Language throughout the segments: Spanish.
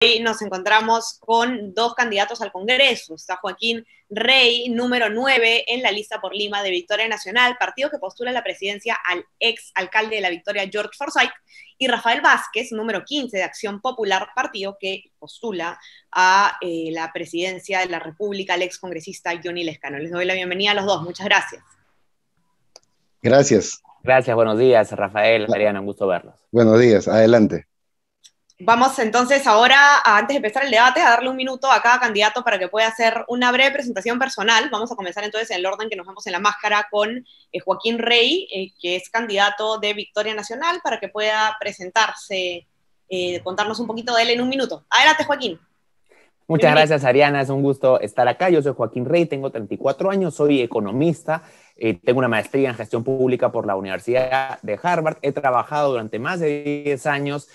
Hoy nos encontramos con dos candidatos al Congreso. Está Joaquín Rey, número 9 en la lista por Lima de Victoria Nacional, partido que postula la presidencia al ex alcalde de La Victoria, George Forsyth, y Rafael Vázquez, número 15 de Acción Popular, partido que postula a la presidencia de la República al ex congresista Johnny Lescano. Les doy la bienvenida a los dos. Muchas gracias. Gracias. Gracias, buenos días, Rafael, Ariana, un gusto verlos. Buenos días, adelante. Vamos entonces ahora, antes de empezar el debate, a darle un minuto a cada candidato para que pueda hacer una breve presentación personal. Vamos a comenzar entonces en el orden que nos vemos en la máscara con Joaquín Rey, que es candidato de Victoria Nacional, para que pueda presentarse, contarnos un poquito de él en un minuto. Adelante, Joaquín. Muchas gracias, Ariana, es un gusto estar acá. Yo soy Joaquín Rey, tengo 34 años, soy economista, tengo una maestría en gestión pública por la Universidad de Harvard. He trabajado durante más de 10 años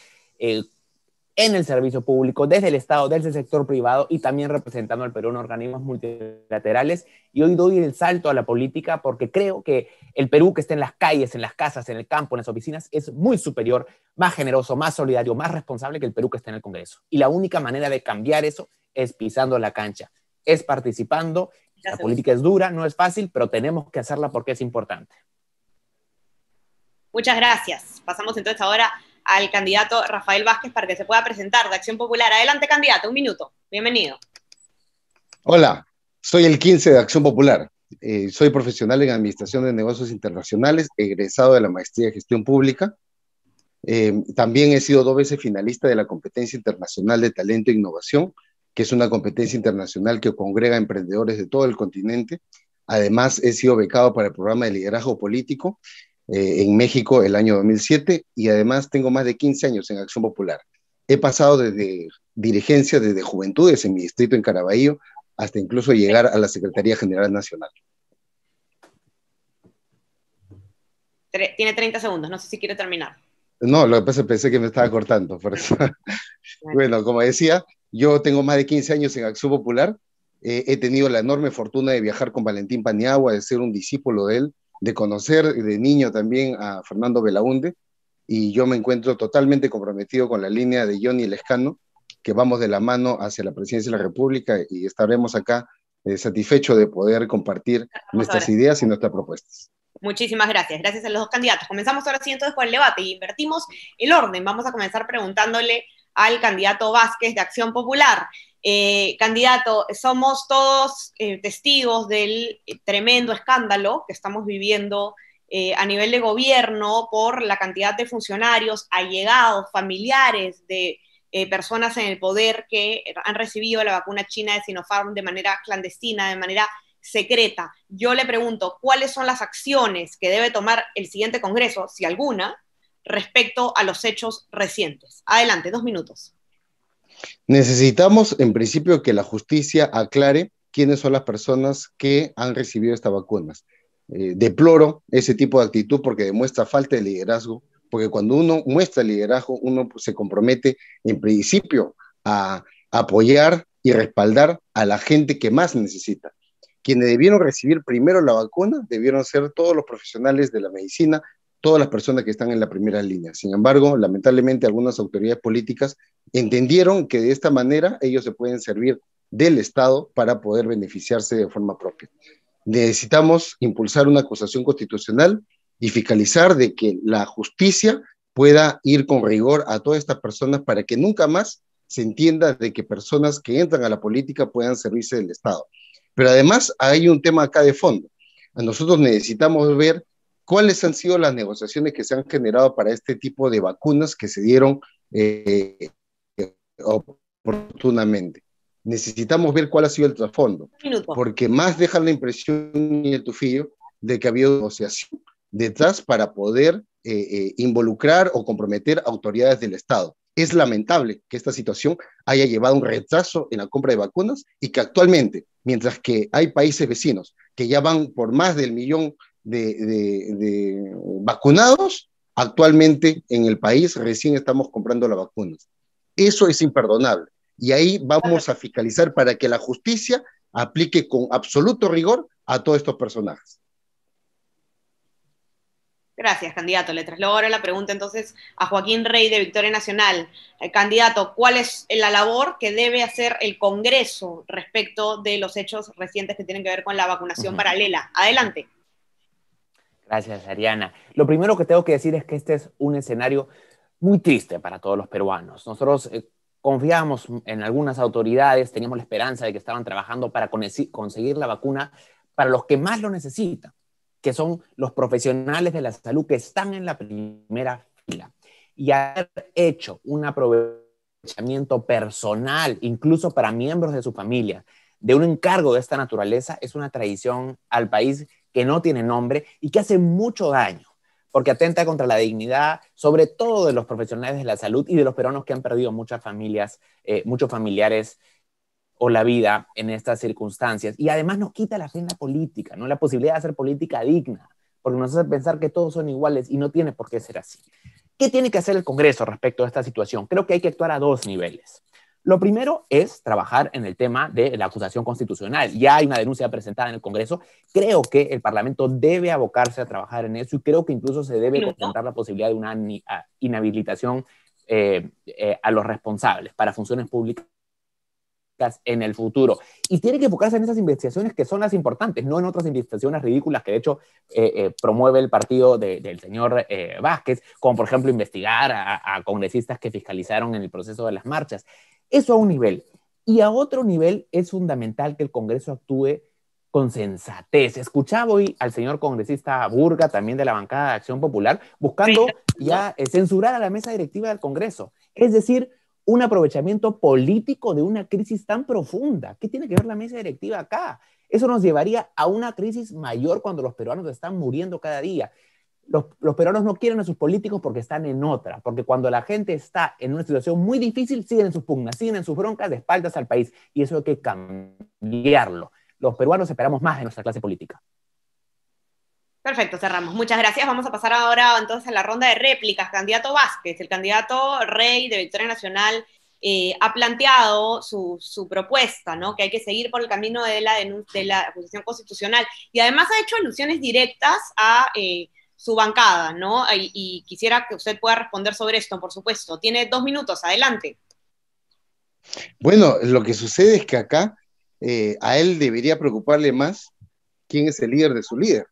en el servicio público, desde el Estado, desde el sector privado y también representando al Perú en organismos multilaterales. Y hoy doy el salto a la política porque creo que el Perú que está en las calles, en las casas, en el campo, en las oficinas, es muy superior, más generoso, más solidario, más responsable que el Perú que está en el Congreso. Y la única manera de cambiar eso es pisando la cancha, es participando. La política es dura, no es fácil, pero tenemos que hacerla porque es importante. Muchas gracias. Pasamos entonces ahora al candidato Rafael Vázquez para que se pueda presentar de Acción Popular. Adelante, candidato, un minuto. Bienvenido. Hola, soy el 15 de Acción Popular. Soy profesional en Administración de Negocios Internacionales, egresado de la Maestría de Gestión Pública. También he sido 2 veces finalista de la Competencia Internacional de Talento e Innovación, que es una competencia internacional que congrega emprendedores de todo el continente. Además, he sido becado para el programa de liderazgo político en México el año 2007 y además tengo más de 15 años en Acción Popular. He pasado desde dirigencia, desde juventudes en mi distrito en Caraballo, hasta incluso llegar a la Secretaría General Nacional. Tiene 30 segundos, no sé si quiere terminar. No, lo que pasa es que pensé que me estaba cortando, por eso. Bueno, como decía, yo tengo más de 15 años en Acción Popular. He tenido la enorme fortuna de viajar con Valentín Paniagua, de ser un discípulo de él, de conocer de niño también a Fernando Belaúnde, y yo me encuentro totalmente comprometido con la línea de Johnny Lescano, que vamos de la mano hacia la presidencia de la República y estaremos acá satisfechos de poder compartir nuestras ideas y nuestras propuestas. Muchísimas gracias. Gracias a los dos candidatos. Comenzamos ahora sí entonces con el debate y invertimos el orden. Vamos a comenzar preguntándole al candidato Vázquez de Acción Popular. Candidato, somos todos testigos del tremendo escándalo que estamos viviendo a nivel de gobierno por la cantidad de funcionarios, allegados, familiares de personas en el poder que han recibido la vacuna china de Sinopharm de manera clandestina, de manera secreta. Yo le pregunto, ¿cuáles son las acciones que debe tomar el siguiente Congreso, si alguna, respecto a los hechos recientes? Adelante, 2 minutos. Necesitamos, en principio, que la justicia aclare quiénes son las personas que han recibido estas vacunas. Deploro ese tipo de actitud porque demuestra falta de liderazgo, porque cuando uno muestra liderazgo, uno se compromete, en principio, a apoyar y respaldar a la gente que más necesita. Quienes debieron recibir primero la vacuna debieron ser todos los profesionales de la medicina, todas las personas que están en la primera línea. Sin embargo, lamentablemente, algunas autoridades políticas entendieron que de esta manera ellos se pueden servir del Estado para poder beneficiarse de forma propia. Necesitamos impulsar una acusación constitucional y fiscalizar de que la justicia pueda ir con rigor a todas estas personas para que nunca más se entienda de que personas que entran a la política puedan servirse del Estado. Pero además hay un tema acá de fondo. Nosotros necesitamos ver cuáles han sido las negociaciones que se han generado para este tipo de vacunas que se dieron oportunamente. Necesitamos ver cuál ha sido el trasfondo, porque más dejan la impresión y el tufillo de que había negociación detrás para poder involucrar o comprometer autoridades del Estado. Es lamentable que esta situación haya llevado un retraso en la compra de vacunas y que actualmente, mientras que hay países vecinos que ya van por más del 1 millón de vacunados, actualmente en el país recién estamos comprando las vacunas. Eso es imperdonable. Y ahí vamos a fiscalizar para que la justicia aplique con absoluto rigor a todos estos personajes. Gracias, candidato. Le traslado ahora la pregunta entonces a Joaquín Rey de Victoria Nacional. Candidato, ¿cuál es la labor que debe hacer el Congreso respecto de los hechos recientes que tienen que ver con la vacunación paralela? Adelante. Gracias, Ariana. Lo primero que tengo que decir es que este es un escenario muy triste para todos los peruanos. Nosotros confiábamos en algunas autoridades, teníamos la esperanza de que estaban trabajando para conseguir la vacuna para los que más lo necesitan, que son los profesionales de la salud que están en la primera fila. Y haber hecho un aprovechamiento personal, incluso para miembros de su familia, de un encargo de esta naturaleza, es una traición al país que no tiene nombre y que hace mucho daño, porque atenta contra la dignidad, sobre todo de los profesionales de la salud y de los peruanos que han perdido muchas familias, muchos familiares o la vida en estas circunstancias. Y además nos quita la fe en la política, ¿no? La posibilidad de hacer política digna, porque nos hace pensar que todos son iguales y no tiene por qué ser así. ¿Qué tiene que hacer el Congreso respecto a esta situación? Creo que hay que actuar a dos niveles. Lo primero es trabajar en el tema de la acusación constitucional. Ya hay una denuncia presentada en el Congreso. Creo que el Parlamento debe abocarse a trabajar en eso y creo que incluso se debe contemplar la posibilidad de una inhabilitación a los responsables para funciones públicas en el futuro. Y tiene que enfocarse en esas investigaciones que son las importantes, no en otras investigaciones ridículas que de hecho promueve el partido del señor Vázquez, como por ejemplo investigar a congresistas que fiscalizaron en el proceso de las marchas. Eso a un nivel. Y a otro nivel es fundamental que el Congreso actúe con sensatez. Escuchaba hoy al señor congresista Burga, también de la bancada de Acción Popular, buscando ya censurar a la mesa directiva del Congreso. Es decir, un aprovechamiento político de una crisis tan profunda. ¿Qué tiene que ver la mesa directiva acá? Eso nos llevaría a una crisis mayor cuando los peruanos están muriendo cada día. Los peruanos no quieren a sus políticos porque están en otra, porque cuando la gente está en una situación muy difícil, siguen en sus pugnas, siguen en sus broncas de espaldas al país, y eso hay que cambiarlo. Los peruanos esperamos más de nuestra clase política. Perfecto, cerramos. Muchas gracias. Vamos a pasar ahora entonces a la ronda de réplicas. Candidato Vázquez, el candidato Rey de Victoria Nacional ha planteado su propuesta, ¿no? Que hay que seguir por el camino de la acusación constitucional, y además ha hecho alusiones directas a su bancada, ¿no? Y quisiera que usted pueda responder sobre esto, por supuesto. Tiene 2 minutos, adelante. Bueno, lo que sucede es que acá a él debería preocuparle más quién es el líder de su líder,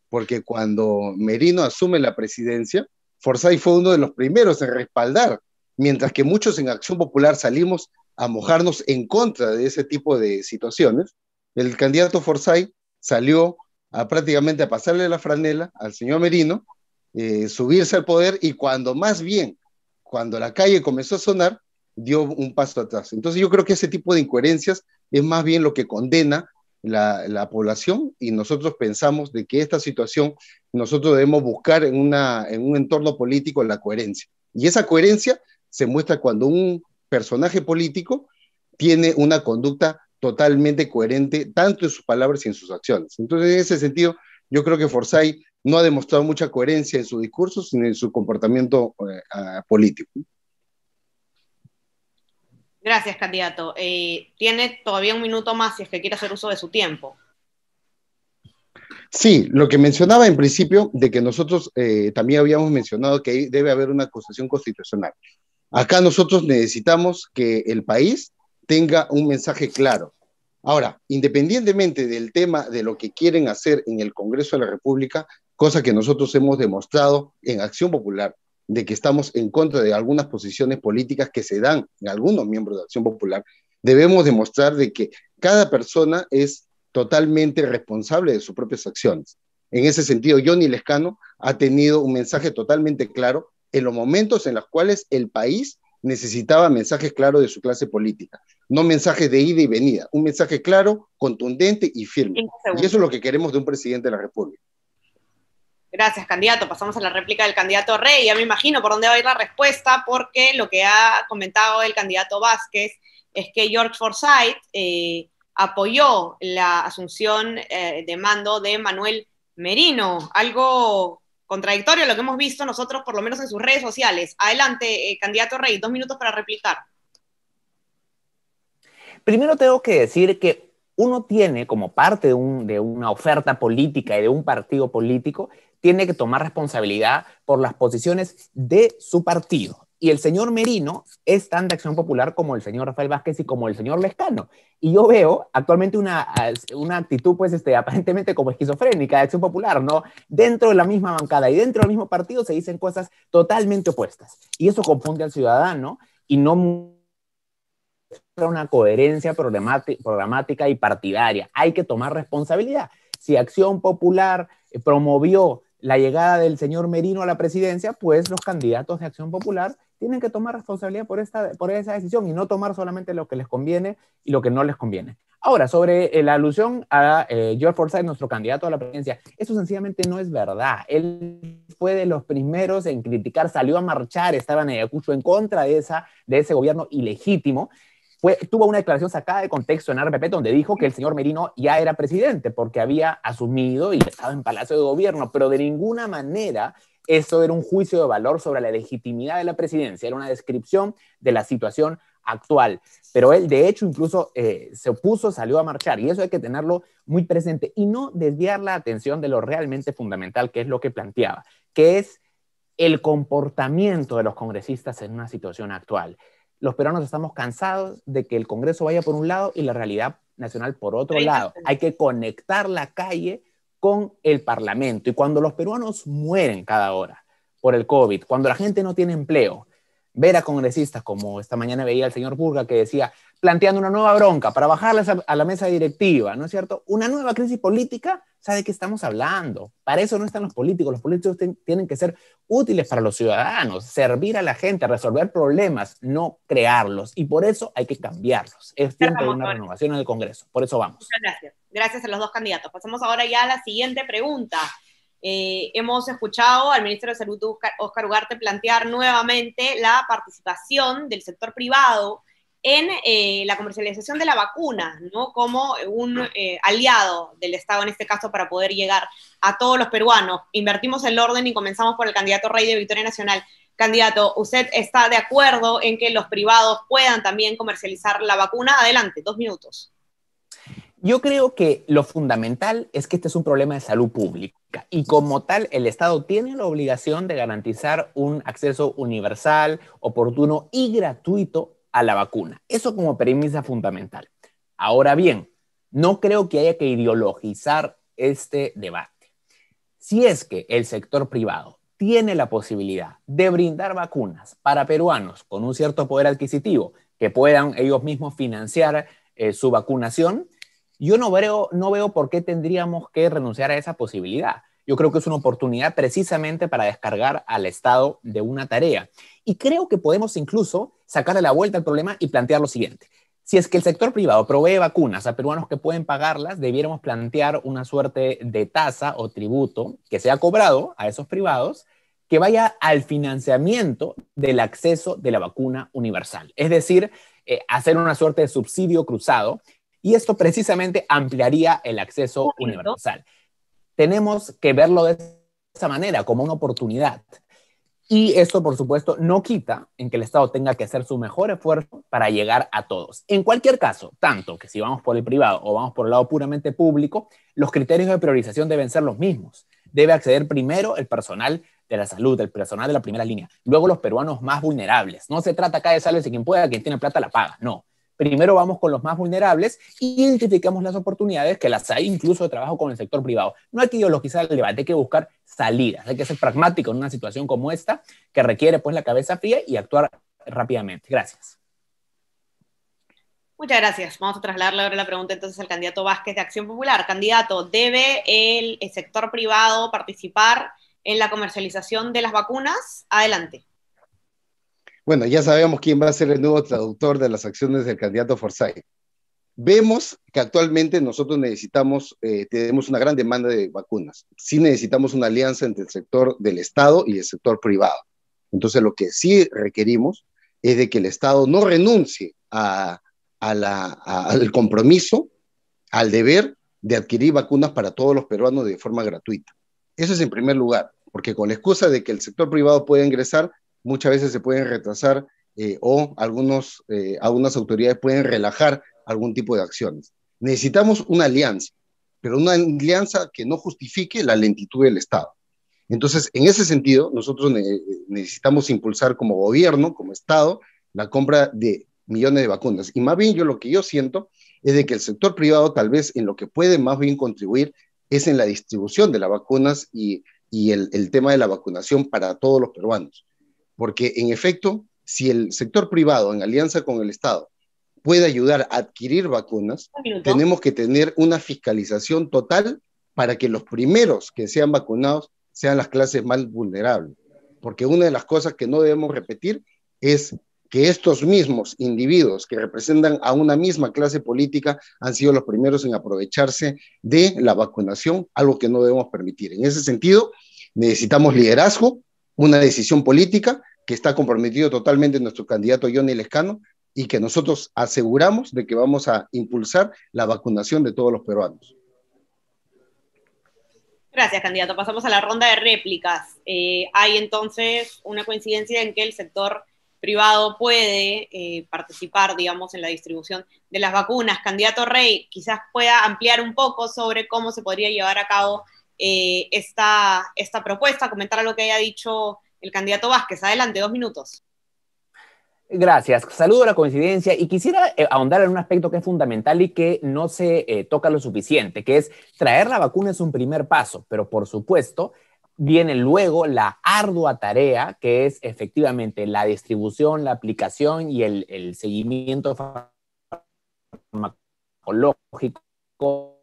porque cuando Merino asume la presidencia, Forsyth fue uno de los primeros en respaldar, mientras que muchos en Acción Popular salimos a mojarnos en contra de ese tipo de situaciones. El candidato Forsyth salió prácticamente a pasarle la franela al señor Merino, subirse al poder, y cuando más bien, cuando la calle comenzó a sonar, dio un paso atrás. Entonces yo creo que ese tipo de incoherencias es más bien lo que condena la población, y nosotros pensamos de que esta situación nosotros debemos buscar en un entorno político la coherencia. Y esa coherencia se muestra cuando un personaje político tiene una conducta totalmente coherente, tanto en sus palabras y en sus acciones. Entonces, en ese sentido, yo creo que Forsyth no ha demostrado mucha coherencia en su discurso, sino en su comportamiento político. Gracias, candidato. Tiene todavía 1 minuto más si es que quiere hacer uso de su tiempo. Sí, lo que mencionaba en principio, de que nosotros también habíamos mencionado que debe haber una acusación constitucional. Acá nosotros necesitamos que el país tenga un mensaje claro. Ahora, independientemente del tema de lo que quieren hacer en el Congreso de la República, cosa que nosotros hemos demostrado en Acción Popular, de que estamos en contra de algunas posiciones políticas que se dan en algunos miembros de Acción Popular, debemos demostrar de que cada persona es totalmente responsable de sus propias acciones. En ese sentido, Johnny Lescano ha tenido un mensaje totalmente claro en los momentos en los cuales el país necesitaba mensajes claros de su clase política, no mensajes de ida y venida, un mensaje claro, contundente y firme. Y eso es lo que queremos de un presidente de la República. Gracias, candidato. Pasamos a la réplica del candidato Rey. Ya me imagino por dónde va a ir la respuesta, porque lo que ha comentado el candidato Vázquez es que George Forsyth apoyó la asunción de mando de Manuel Merino, algo contradictorio a lo que hemos visto nosotros, por lo menos en sus redes sociales. Adelante, candidato Rey, 2 minutos para replicar. Primero tengo que decir que uno tiene, como parte de una oferta política y de un partido político, tiene que tomar responsabilidad por las posiciones de su partido. Y el señor Merino es tan de Acción Popular como el señor Rafael Vázquez y como el señor Lescano. Y yo veo actualmente una actitud, pues, aparentemente como esquizofrénica de Acción Popular, ¿no? Dentro de la misma bancada y dentro del mismo partido se dicen cosas totalmente opuestas. Y eso confunde al ciudadano y no muestra una coherencia programática y partidaria. Hay que tomar responsabilidad. Si Acción Popular promovió la llegada del señor Merino a la presidencia, pues los candidatos de Acción Popular tienen que tomar responsabilidad por esa decisión y no tomar solamente lo que les conviene y lo que no les conviene. Ahora, sobre la alusión a George Forsyth, nuestro candidato a la presidencia, eso sencillamente no es verdad. Él fue de los primeros en criticar, salió a marchar, estaba en Ayacucho en contra de ese gobierno ilegítimo. Tuvo una declaración sacada de contexto en RPP donde dijo que el señor Merino ya era presidente porque había asumido y estaba en Palacio de Gobierno, pero de ninguna manera eso era un juicio de valor sobre la legitimidad de la presidencia, era una descripción de la situación actual. Pero él, de hecho, incluso se opuso, salió a marchar, y eso hay que tenerlo muy presente y no desviar la atención de lo realmente fundamental, que es lo que planteaba, que es el comportamiento de los congresistas en una situación actual. Los peruanos estamos cansados de que el Congreso vaya por un lado y la realidad nacional por otro lado. Hay que conectar la calle con el Parlamento. Y cuando los peruanos mueren cada hora por el COVID, cuando la gente no tiene empleo, ver a congresistas como esta mañana veía el señor Burga que decía, planteando una nueva bronca para bajarles a la mesa directiva, ¿no es cierto? Una nueva crisis política, ¿sabe de qué estamos hablando? Para eso no están los políticos tienen que ser útiles para los ciudadanos, servir a la gente, resolver problemas, no crearlos, y por eso hay que cambiarlos. Es tiempo de una renovación en el Congreso, por eso vamos. Muchas gracias. Gracias a los dos candidatos. Pasamos ahora ya a la siguiente pregunta. Hemos escuchado al ministro de Salud, Óscar Ugarte, plantear nuevamente la participación del sector privado en la comercialización de la vacuna, ¿no? Como un aliado del Estado en este caso para poder llegar a todos los peruanos. Invertimos el orden y comenzamos por el candidato Rey de Victoria Nacional. Candidato, ¿usted está de acuerdo en que los privados puedan también comercializar la vacuna? Adelante, 2 minutos. Yo creo que lo fundamental es que este es un problema de salud pública y como tal el Estado tiene la obligación de garantizar un acceso universal, oportuno y gratuito a la vacuna. Eso como premisa fundamental. Ahora bien, no creo que haya que ideologizar este debate. Si es que el sector privado tiene la posibilidad de brindar vacunas para peruanos con un cierto poder adquisitivo que puedan ellos mismos financiar su vacunación, yo no veo por qué tendríamos que renunciar a esa posibilidad. Yo creo que es una oportunidad precisamente para descargar al Estado de una tarea. Y creo que podemos incluso sacarle la vuelta al problema y plantear lo siguiente. Si es que el sector privado provee vacunas a peruanos que pueden pagarlas, debiéramos plantear una suerte de tasa o tributo que sea cobrado a esos privados que vaya al financiamiento del acceso de la vacuna universal. Es decir, hacer una suerte de subsidio cruzado. Y esto precisamente ampliaría el acceso universal. Tenemos que verlo de esa manera, como una oportunidad. Y esto, por supuesto, no quita en que el Estado tenga que hacer su mejor esfuerzo para llegar a todos. En cualquier caso, tanto que si vamos por el privado o vamos por el lado puramente público, los criterios de priorización deben ser los mismos. Debe acceder primero el personal de la salud, el personal de la primera línea, luego los peruanos más vulnerables. No se trata acá de sálvese quien pueda, quien tiene plata la paga, no. Primero vamos con los más vulnerables y identificamos las oportunidades que las hay incluso de trabajo con el sector privado. No hay que ideologizar el debate, hay que buscar salidas, hay que ser pragmático en una situación como esta que requiere pues la cabeza fría y actuar rápidamente. Gracias. Muchas gracias. Vamos a trasladarle ahora la pregunta entonces al candidato Vázquez de Acción Popular. Candidato, ¿debe el sector privado participar en la comercialización de las vacunas? Adelante. Bueno, ya sabemos quién va a ser el nuevo traductor de las acciones del candidato Forsyth. Vemos que actualmente nosotros tenemos una gran demanda de vacunas. Sí necesitamos una alianza entre el sector del Estado y el sector privado. Entonces, lo que sí requerimos es de que el Estado no renuncie al compromiso, al deber de adquirir vacunas para todos los peruanos de forma gratuita. Eso es en primer lugar, porque con la excusa de que el sector privado puede ingresar, muchas veces se pueden retrasar o algunas autoridades pueden relajar algún tipo de acciones. Necesitamos una alianza, pero una alianza que no justifique la lentitud del Estado. Entonces, en ese sentido, nosotros necesitamos impulsar como gobierno, como Estado, la compra de millones de vacunas. Y más bien lo que yo siento es de que el sector privado tal vez en lo que puede más bien contribuir es en la distribución de las vacunas y el tema de la vacunación para todos los peruanos. Porque en efecto, si el sector privado en alianza con el Estado puede ayudar a adquirir vacunas, tenemos que tener una fiscalización total para que los primeros que sean vacunados sean las clases más vulnerables. Porque una de las cosas que no debemos repetir es que estos mismos individuos que representan a una misma clase política han sido los primeros en aprovecharse de la vacunación, algo que no debemos permitir. En ese sentido, necesitamos liderazgo, una decisión política que está comprometido totalmente nuestro candidato Johnny Lescano y que nosotros aseguramos de que vamos a impulsar la vacunación de todos los peruanos. Gracias, candidato. Pasamos a la ronda de réplicas. Hay entonces una coincidencia en que el sector privado puede participar, digamos, en la distribución de las vacunas. Candidato Rey, quizás pueda ampliar un poco sobre cómo se podría llevar a cabo esta propuesta, comentar lo que haya dicho el candidato Vázquez. Adelante, 2 minutos. Gracias. Saludo la coincidencia y quisiera ahondar en un aspecto que es fundamental y que no se toca lo suficiente, que es traer la vacuna es un primer paso, pero por supuesto viene luego la ardua tarea que es efectivamente la distribución, la aplicación y el seguimiento farmacológico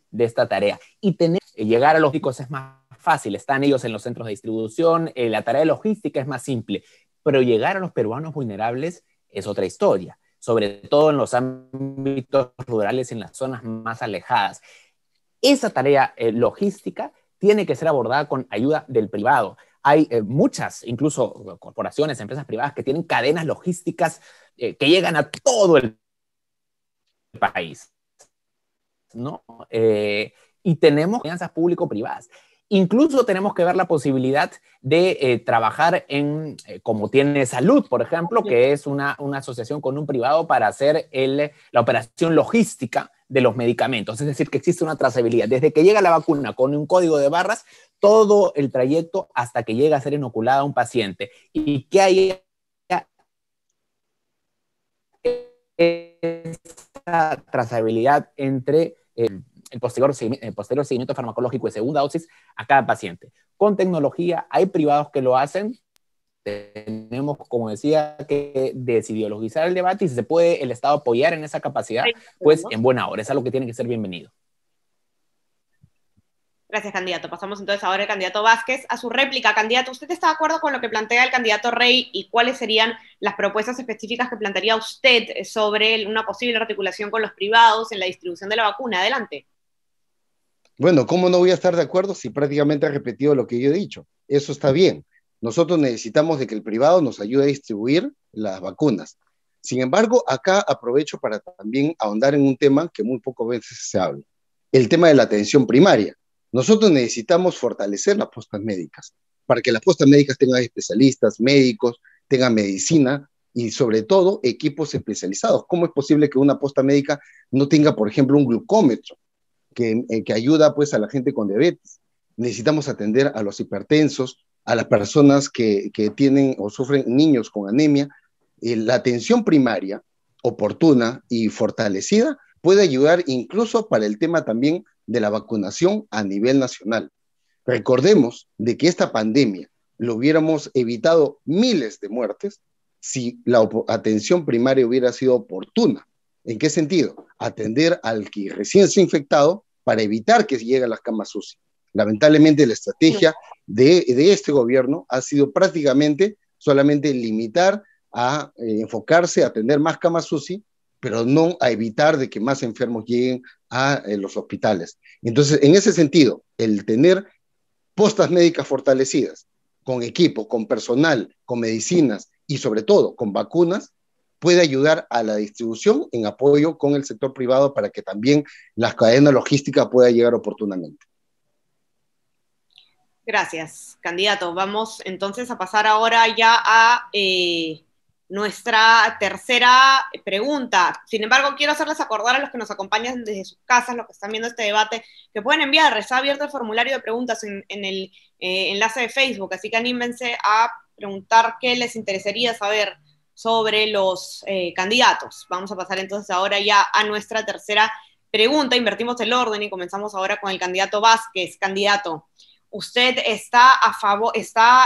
de esta tarea. Y llegar a los ricos es más fácil, están ellos en los centros de distribución, la tarea de logística es más simple. Pero llegar a los peruanos vulnerables es otra historia, sobre todo en los ámbitos rurales, en las zonas más alejadas. Esa tarea logística tiene que ser abordada con ayuda del privado. Hay muchas, incluso corporaciones, empresas privadas que tienen cadenas logísticas que llegan a todo el país, ¿no? Y tenemos alianzas público-privadas. Incluso tenemos que ver la posibilidad de trabajar en, como tiene Salud, por ejemplo, que es una asociación con un privado para hacer la operación logística de los medicamentos. Es decir, que existe una trazabilidad. Desde que llega la vacuna con un código de barras, todo el trayecto hasta que llega a ser inoculada a un paciente. Y que haya esa trazabilidad entre el posterior seguimiento farmacológico de segunda dosis a cada paciente. Con tecnología, hay privados que lo hacen. Tenemos, como decía, que desideologizar el debate y si se puede el Estado apoyar en esa capacidad, pues en buena hora. Es algo que tiene que ser bienvenido. Gracias, candidato. Pasamos entonces ahora al candidato Vázquez a su réplica. Candidato, ¿usted está de acuerdo con lo que plantea el candidato Rey y cuáles serían las propuestas específicas que plantearía usted sobre una posible articulación con los privados en la distribución de la vacuna? Adelante. Bueno, ¿cómo no voy a estar de acuerdo si prácticamente ha repetido lo que yo he dicho? Eso está bien. Nosotros necesitamos de que el privado nos ayude a distribuir las vacunas. Sin embargo, acá aprovecho para también ahondar en un tema que muy pocas veces se habla, el tema de la atención primaria. Nosotros necesitamos fortalecer las postas médicas, para que las postas médicas tengan especialistas, médicos, tengan medicina y sobre todo equipos especializados. ¿Cómo es posible que una posta médica no tenga, por ejemplo, un glucómetro que ayuda pues a la gente con diabetes? Necesitamos atender a los hipertensos, a las personas que tienen o sufren niños con anemia. La atención primaria oportuna y fortalecida puede ayudar incluso para el tema también de la vacunación a nivel nacional. Recordemos de que esta pandemia lo hubiéramos evitado miles de muertes si la atención primaria hubiera sido oportuna. ¿En qué sentido? Atender al que recién se ha infectado para evitar que llegue a las camas UCI. Lamentablemente la estrategia de este gobierno ha sido prácticamente solamente limitar a enfocarse a atender más camas UCI, pero no a evitar de que más enfermos lleguen a los hospitales. Entonces, en ese sentido, el tener postas médicas fortalecidas, con equipo, con personal, con medicinas y sobre todo con vacunas, puede ayudar a la distribución en apoyo con el sector privado para que también la cadena logística pueda llegar oportunamente. Gracias, candidato. Vamos entonces a pasar ahora ya a nuestra tercera pregunta. Sin embargo, quiero hacerles acordar a los que nos acompañan desde sus casas, los que están viendo este debate, que pueden enviar, está abierto el formulario de preguntas en el enlace de Facebook, así que anímense a preguntar qué les interesaría saber sobre los candidatos. Vamos a pasar entonces ahora ya a nuestra tercera pregunta, invertimos el orden y comenzamos ahora con el candidato Vázquez. Candidato, ¿usted está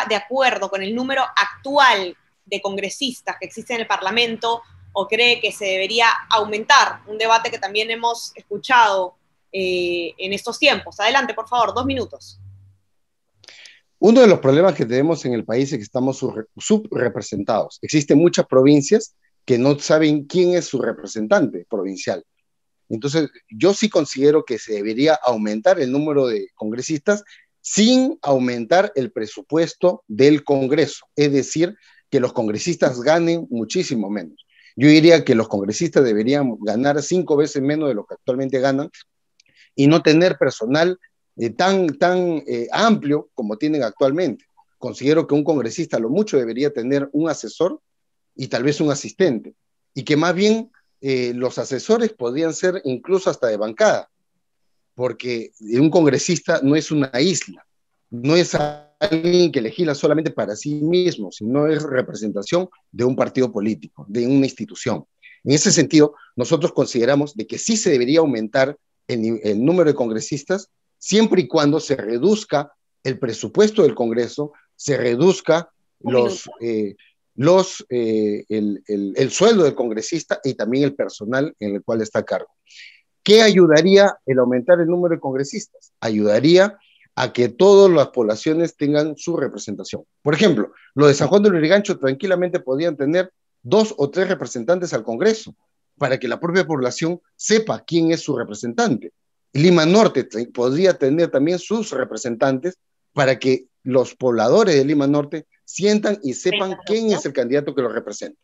de acuerdo con el número actual de congresistas que existe en el Parlamento o cree que se debería aumentar? Un debate que también hemos escuchado en estos tiempos. Adelante, por favor, 2 minutos. Uno de los problemas que tenemos en el país es que estamos subrepresentados. Existen muchas provincias que no saben quién es su representante provincial. Entonces, yo sí considero que se debería aumentar el número de congresistas sin aumentar el presupuesto del Congreso. Es decir, que los congresistas ganen muchísimo menos. Yo diría que los congresistas deberían ganar 5 veces menos de lo que actualmente ganan y no tener personal tan amplio como tienen actualmente. Considero que un congresista a lo mucho debería tener un asesor y tal vez un asistente, y que más bien los asesores podrían ser incluso hasta de bancada, porque un congresista no es una isla, no es alguien que legisla solamente para sí mismo, sino es representación de un partido político, de una institución. En ese sentido, nosotros consideramos de que sí se debería aumentar el número de congresistas, siempre y cuando se reduzca el presupuesto del Congreso, se reduzca el sueldo del congresista y también el personal en el cual está a cargo. ¿Qué ayudaría el aumentar el número de congresistas? Ayudaría a que todas las poblaciones tengan su representación. Por ejemplo, los de San Juan de Lurigancho tranquilamente podían tener 2 o 3 representantes al Congreso, para que la propia población sepa quién es su representante. Lima Norte podría tener también sus representantes para que los pobladores de Lima Norte sientan y sepan quién es el candidato que los representa.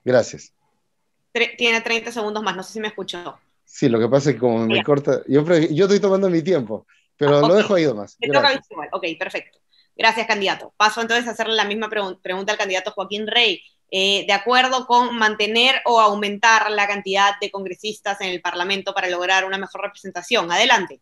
Gracias. Tiene 30 segundos más, no sé si me escuchó. Sí, lo que pasa es que como me corta, yo estoy tomando mi tiempo, pero lo dejo ahí nomás. Le toca visual. Ok, perfecto. Gracias, candidato. Paso entonces a hacerle la misma pregunta al candidato Joaquín Rey. ¿De acuerdo con mantener o aumentar la cantidad de congresistas en el Parlamento para lograr una mejor representación? Adelante.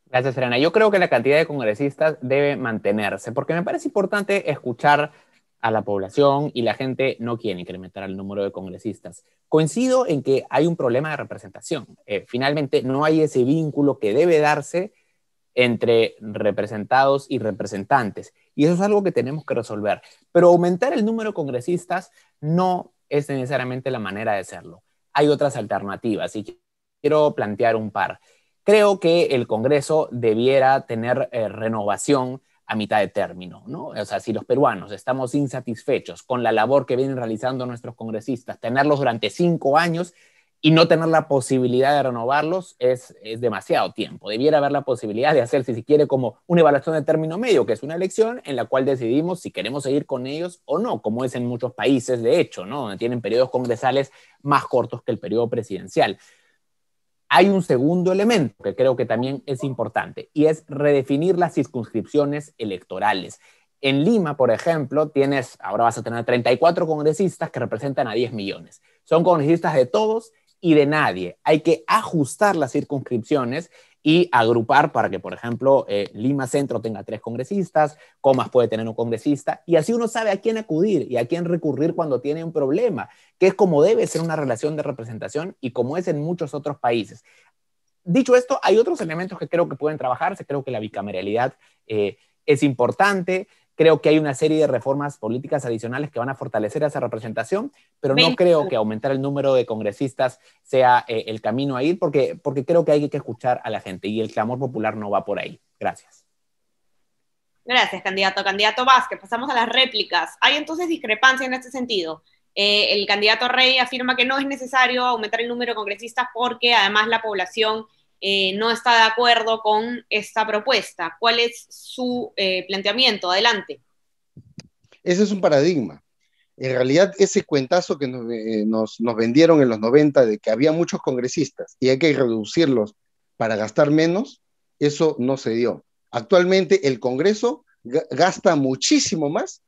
Gracias, Serena. Yo creo que la cantidad de congresistas debe mantenerse, porque me parece importante escuchar a la población y la gente no quiere incrementar el número de congresistas. Coincido en que hay un problema de representación. Finalmente, no hay ese vínculo que debe darse entre representados y representantes. Y eso es algo que tenemos que resolver. Pero aumentar el número de congresistas no es necesariamente la manera de hacerlo. Hay otras alternativas y quiero plantear un par. Creo que el Congreso debiera tener renovación a mitad de término, ¿no? O sea, si los peruanos estamos insatisfechos con la labor que vienen realizando nuestros congresistas, tenerlos durante 5 años y no tener la posibilidad de renovarlos es demasiado tiempo. Debiera haber la posibilidad de hacer, si se quiere, como una evaluación de término medio, que es una elección en la cual decidimos si queremos seguir con ellos o no, como es en muchos países, de hecho, ¿no? Donde tienen periodos congresales más cortos que el periodo presidencial. Hay un segundo elemento que creo que también es importante y es redefinir las circunscripciones electorales. En Lima, por ejemplo, ahora vas a tener 34 congresistas que representan a 10 millones. Son congresistas de todos y de nadie. Hay que ajustar las circunscripciones y agrupar para que, por ejemplo, Lima Centro tenga 3 congresistas, Comas puede tener un congresista, y así uno sabe a quién acudir y a quién recurrir cuando tiene un problema, que es como debe ser una relación de representación y como es en muchos otros países. Dicho esto, hay otros elementos que creo que pueden trabajarse. Creo que la bicameralidad es importante. Creo que hay una serie de reformas políticas adicionales que van a fortalecer esa representación, pero no creo que aumentar el número de congresistas sea el camino a ir, porque creo que hay que escuchar a la gente y el clamor popular no va por ahí. Gracias. Gracias, candidato. Candidato Vázquez, pasamos a las réplicas. ¿Hay entonces discrepancia en este sentido? El candidato Rey afirma que no es necesario aumentar el número de congresistas porque además la población no está de acuerdo con esta propuesta. ¿Cuál es su planteamiento? Adelante. Ese es un paradigma. En realidad, ese cuentazo que nos vendieron en los 90 de que había muchos congresistas y hay que reducirlos para gastar menos, eso no se dio. Actualmente el Congreso gasta muchísimo más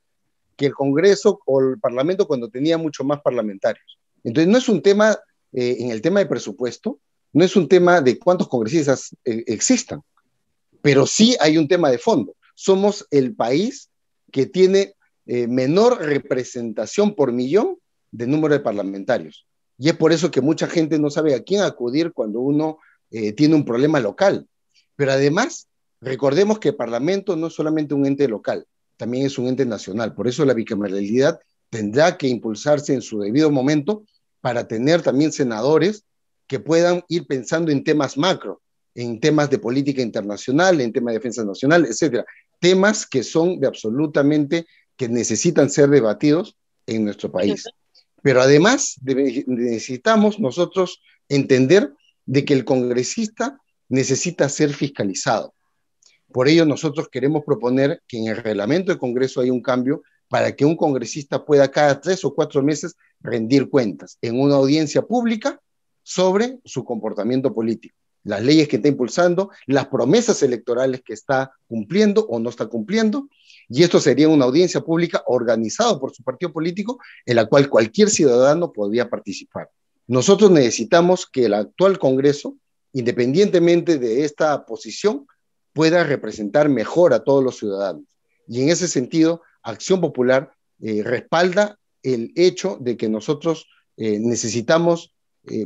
que el Congreso o el Parlamento cuando tenía mucho más parlamentarios. Entonces no es un tema, en el tema de presupuesto, no es un tema de cuántos congresistas existan, pero sí hay un tema de fondo. Somos el país que tiene menor representación por millón de número de parlamentarios. Y es por eso que mucha gente no sabe a quién acudir cuando uno tiene un problema local. Pero además, recordemos que el Parlamento no es solamente un ente local, también es un ente nacional. Por eso la bicameralidad tendrá que impulsarse en su debido momento para tener también senadores que puedan ir pensando en temas macro, en temas de política internacional, en temas de defensa nacional, etcétera. Temas que son de absolutamente, que necesitan ser debatidos en nuestro país. Pero además necesitamos nosotros entender de que el congresista necesita ser fiscalizado. Por ello nosotros queremos proponer que en el reglamento del Congreso haya un cambio para que un congresista pueda cada 3 o 4 meses rendir cuentas en una audiencia pública sobre su comportamiento político, las leyes que está impulsando, las promesas electorales que está cumpliendo o no está cumpliendo, y esto sería una audiencia pública organizada por su partido político en la cual cualquier ciudadano podría participar. Nosotros necesitamos que el actual Congreso, independientemente de esta posición, pueda representar mejor a todos los ciudadanos. Y en ese sentido, Acción Popular respalda el hecho de que nosotros necesitamos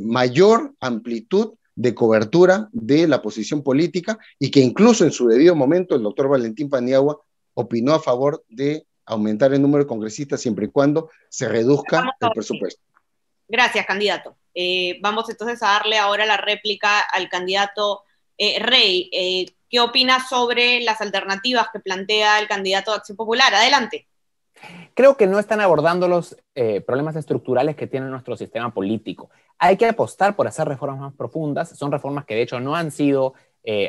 mayor amplitud de cobertura de la posición política y que incluso en su debido momento el doctor Valentín Paniagua opinó a favor de aumentar el número de congresistas siempre y cuando se reduzca el presupuesto. Gracias, candidato. Vamos entonces a darle ahora la réplica al candidato Rey. ¿Qué opinas sobre las alternativas que plantea el candidato de Acción Popular? Adelante. Creo que no están abordando los problemas estructurales que tiene nuestro sistema político. Hay que apostar por hacer reformas más profundas. Son reformas que de hecho no han sido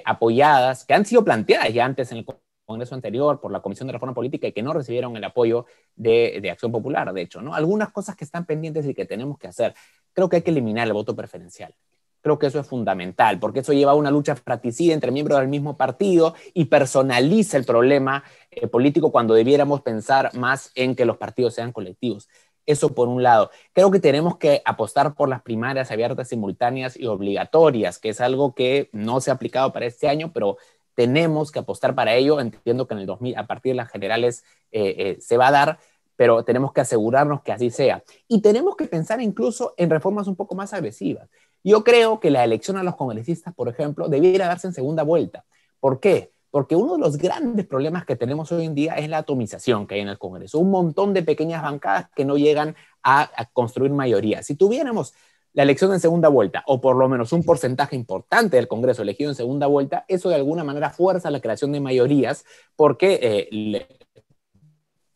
apoyadas, que han sido planteadas ya antes en el Congreso anterior por la Comisión de Reforma Política y que no recibieron el apoyo de Acción Popular, de hecho, ¿no? Algunas cosas que están pendientes y que tenemos que hacer. Creo que hay que eliminar el voto preferencial. Creo que eso es fundamental, porque eso lleva a una lucha fratricida entre miembros del mismo partido y personaliza el problema político cuando debiéramos pensar más en que los partidos sean colectivos. Eso por un lado. Creo que tenemos que apostar por las primarias abiertas, simultáneas y obligatorias, que es algo que no se ha aplicado para este año, pero tenemos que apostar para ello. Entiendo que en el 2000, a partir de las generales, se va a dar, pero tenemos que asegurarnos que así sea. Y tenemos que pensar incluso en reformas un poco más agresivas. Yo creo que la elección a los congresistas, por ejemplo, debiera darse en segunda vuelta. ¿Por qué? Porque uno de los grandes problemas que tenemos hoy en día es la atomización que hay en el Congreso. Un montón de pequeñas bancadas que no llegan a construir mayoría. Si tuviéramos la elección en segunda vuelta, o por lo menos un porcentaje importante del Congreso elegido en segunda vuelta, eso de alguna manera fuerza la creación de mayorías, porque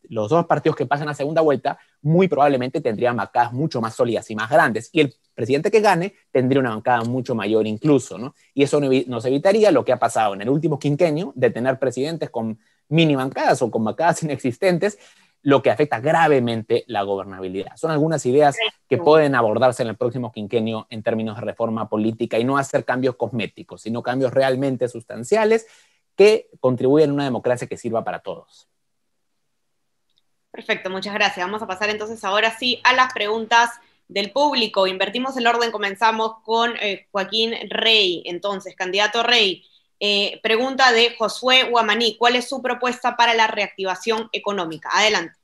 los dos partidos que pasan a segunda vuelta muy probablemente tendrían bancadas mucho más sólidas y más grandes, y el presidente que gane tendría una bancada mucho mayor incluso, ¿no? Y eso nos evitaría lo que ha pasado en el último quinquenio, de tener presidentes con mini bancadas o con bancadas inexistentes, lo que afecta gravemente la gobernabilidad. Son algunas ideas que pueden abordarse en el próximo quinquenio en términos de reforma política y no hacer cambios cosméticos, sino cambios realmente sustanciales que contribuyan a una democracia que sirva para todos. Perfecto, muchas gracias. Vamos a pasar entonces ahora sí a las preguntas del público. Invertimos el orden, comenzamos con Joaquín Rey. Entonces, candidato Rey, pregunta de Josué Guamaní, ¿cuál es su propuesta para la reactivación económica? Adelante.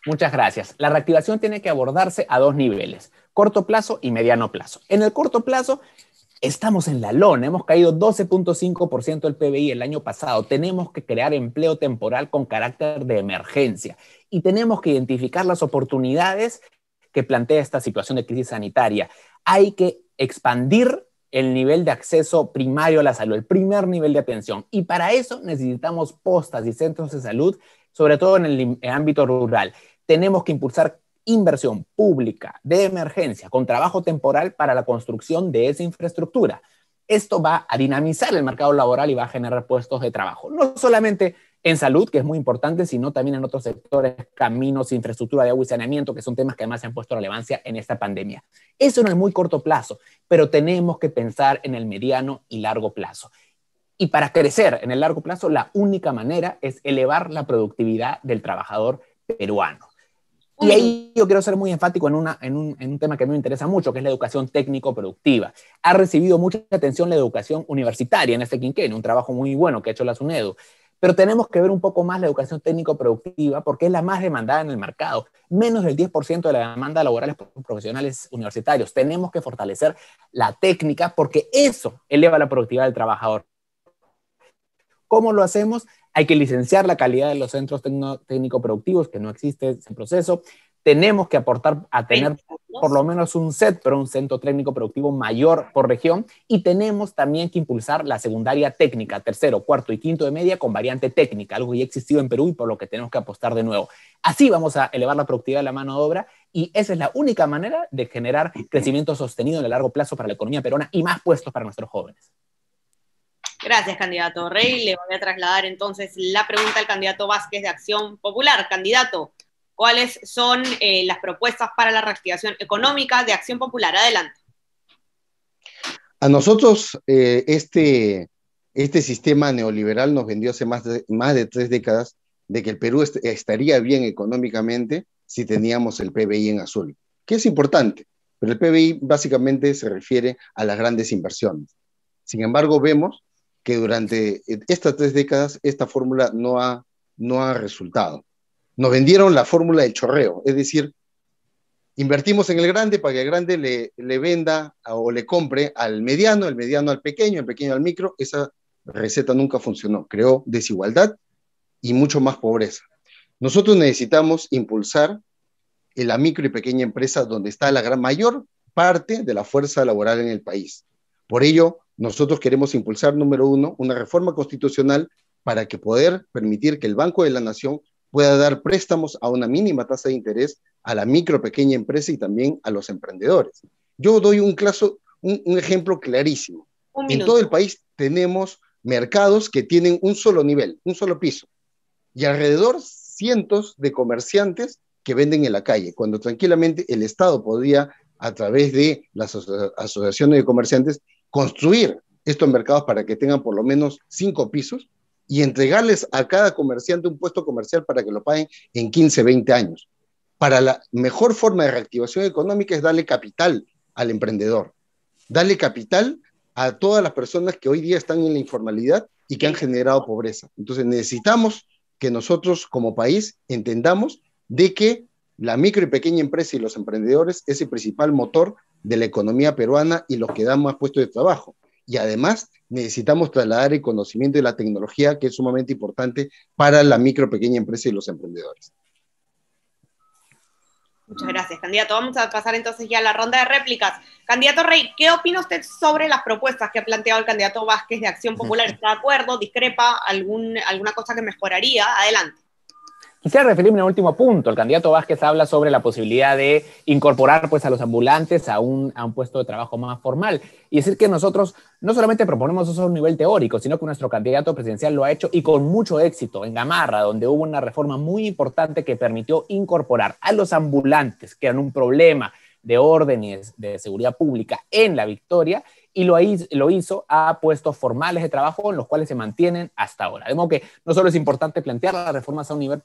Muchas gracias. La reactivación tiene que abordarse a dos niveles, corto plazo y mediano plazo. En el corto plazo, estamos en la lona, hemos caído 12.5% del PBI el año pasado. Tenemos que crear empleo temporal con carácter de emergencia y tenemos que identificar las oportunidades que plantea esta situación de crisis sanitaria. Hay que expandir el nivel de acceso primario a la salud, el primer nivel de atención. Y para eso necesitamos postas y centros de salud, sobre todo en el ámbito rural. Tenemos que impulsar inversión pública de emergencia con trabajo temporal para la construcción de esa infraestructura. Esto va a dinamizar el mercado laboral y va a generar puestos de trabajo, no solamente en salud, que es muy importante, sino también en otros sectores, caminos, infraestructura de agua y saneamiento, que son temas que además se han puesto relevancia en esta pandemia. Eso en el muy corto plazo, pero tenemos que pensar en el mediano y largo plazo. Y para crecer en el largo plazo, la única manera es elevar la productividad del trabajador peruano. Y ahí yo quiero ser muy enfático en un tema que a mí me interesa mucho, que es la educación técnico-productiva. Ha recibido mucha atención la educación universitaria en este quinquenio, un trabajo muy bueno que ha hecho la SUNEDU, pero tenemos que ver un poco más la educación técnico-productiva porque es la más demandada en el mercado. Menos del 10% de la demanda laboral es por profesionales universitarios. Tenemos que fortalecer la técnica porque eso eleva la productividad del trabajador. ¿Cómo lo hacemos? Hay que licenciar la calidad de los centros técnico-productivos, que no existe ese proceso. Tenemos que aportar a tener por lo menos un CET, pero un centro técnico-productivo mayor por región. Y tenemos también que impulsar la secundaria técnica, tercero, cuarto y quinto de media con variante técnica, algo que ya ha existido en Perú y por lo que tenemos que apostar de nuevo. Así vamos a elevar la productividad de la mano de obra y esa es la única manera de generar crecimiento sostenido en el largo plazo para la economía peruana y más puestos para nuestros jóvenes. Gracias, candidato Rey. Le voy a trasladar entonces la pregunta al candidato Vázquez de Acción Popular. Candidato, ¿cuáles son las propuestas para la reactivación económica de Acción Popular? Adelante. A nosotros este sistema neoliberal nos vendió hace más de 3 décadas de que el Perú estaría bien económicamente si teníamos el PBI en azul, que es importante, pero el PBI básicamente se refiere a las grandes inversiones. Sin embargo, vemos que durante estas 3 décadas esta fórmula no ha resultado. Nos vendieron la fórmula del chorreo, es decir, invertimos en el grande para que el grande le venda o le compre al mediano, el mediano al pequeño, el pequeño al micro. Esa receta nunca funcionó, creó desigualdad y mucho más pobreza. Nosotros necesitamos impulsar la micro y pequeña empresa donde está la mayor parte de la fuerza laboral en el país. Por ello, nosotros queremos impulsar, número 1, una reforma constitucional para que poder permitir que el Banco de la Nación pueda dar préstamos a una mínima tasa de interés a la micro, pequeña empresa y también a los emprendedores. Yo doy un ejemplo clarísimo. En todo el país tenemos mercados que tienen un solo nivel, un solo piso, y alrededor cientos de comerciantes que venden en la calle, cuando tranquilamente el Estado podría, a través de las asociaciones de comerciantes, construir estos mercados para que tengan por lo menos 5 pisos y entregarles a cada comerciante un puesto comercial para que lo paguen en 15, 20 años. Para la mejor forma de reactivación económica es darle capital al emprendedor, darle capital a todas las personas que hoy día están en la informalidad y que han generado pobreza. Entonces necesitamos que nosotros como país entendamos de que la micro y pequeña empresa y los emprendedores es el principal motor de la economía peruana y los que dan más puestos de trabajo. Y además necesitamos trasladar el conocimiento y la tecnología, que es sumamente importante para la micro, pequeña empresa y los emprendedores. Muchas gracias, candidato. Vamos a pasar entonces ya a la ronda de réplicas. Candidato Rey, ¿qué opina usted sobre las propuestas que ha planteado el candidato Vázquez de Acción Popular? ¿Está de acuerdo? ¿Discrepa? ¿Alguna cosa que mejoraría? Adelante. Quisiera referirme al último punto. El candidato Vázquez habla sobre la posibilidad de incorporar pues, a los ambulantes a un puesto de trabajo más formal. Y decir que nosotros no solamente proponemos eso a un nivel teórico, sino que nuestro candidato presidencial lo ha hecho y con mucho éxito en Gamarra, donde hubo una reforma muy importante que permitió incorporar a los ambulantes, que eran un problema de órdenes de seguridad pública en La Victoria, y lo hizo a puestos formales de trabajo en los cuales se mantienen hasta ahora. De modo que no solo es importante plantear las reformas a un nivel